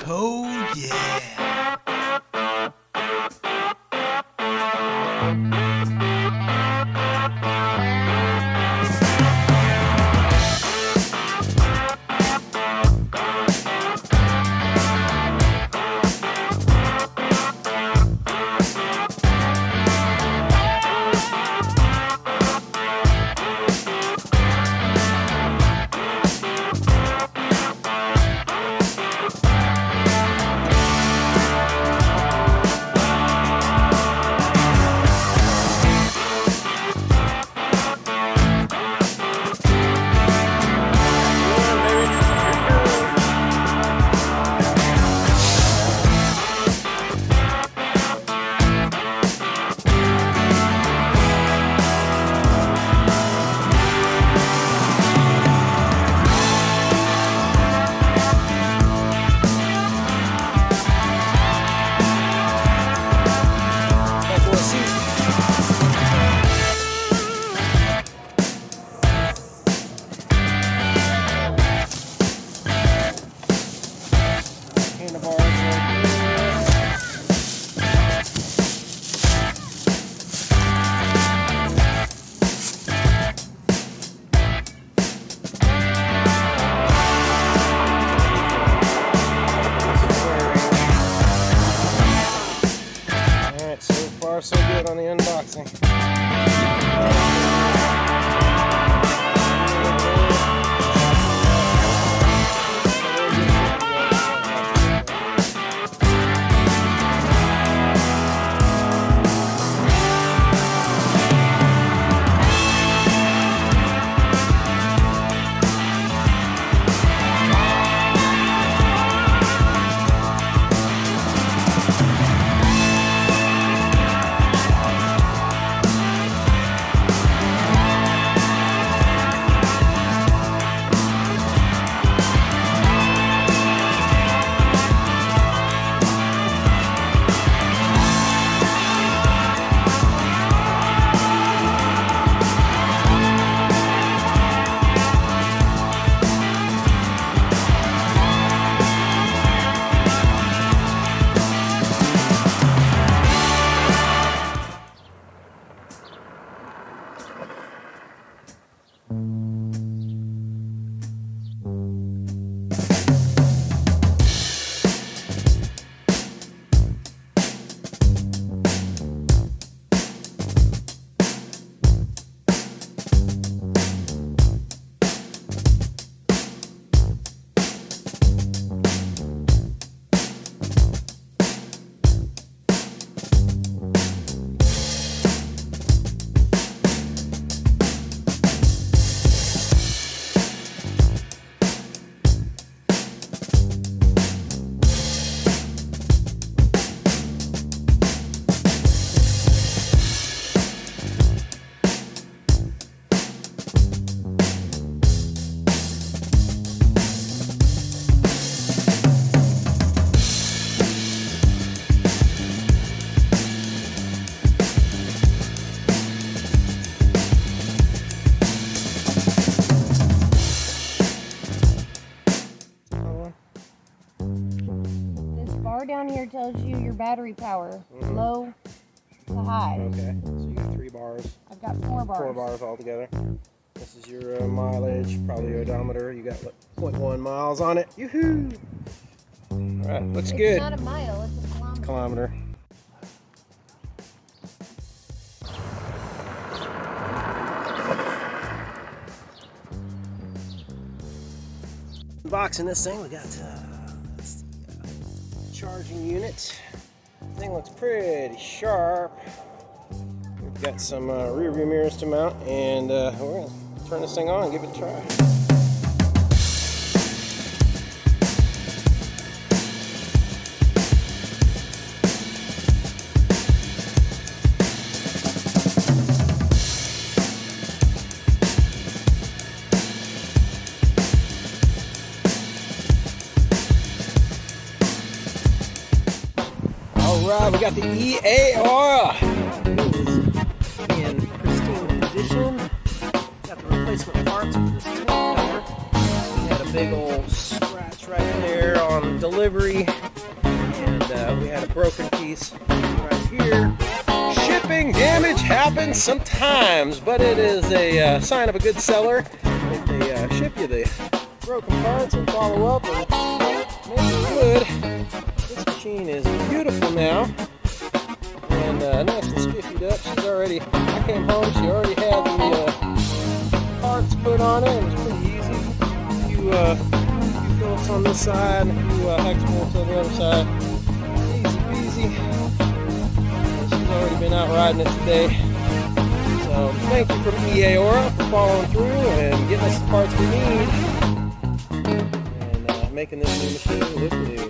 Mojo, yeah. So good on the unboxing. Down here tells you your battery power, low to high. Okay, so you got 3 bars. I've got 4 bars. 4 bars altogether. This is your mileage, probably your odometer. You got what, 0.1 miles on it. Yoo-hoo! All right, looks good. It's not a mile, it's a kilometer. Unboxing this thing, we got charging unit. Thing looks pretty sharp. We've got some rear view mirrors to mount, and we're gonna turn this thing on and give it a try. Alright, we got the Eahora. It is in pristine condition. Got the replacement parts for this tail cover. We had a big old scratch right there on on delivery, and we had a broken piece right here. Shipping damage happens sometimes, but it is a sign of a good seller if they ship you the broken parts and follow up and make it good. This machine is beautiful now, and nice and skiffied up. She's already, I came home, she already had the parts put on it. It was pretty easy. A few bolts on this side, and a few hex bolts on the other side. Easy peasy. And she's already been out riding it today. So thank you from Eahora for following through and getting us the parts we need, and making this new machine look new.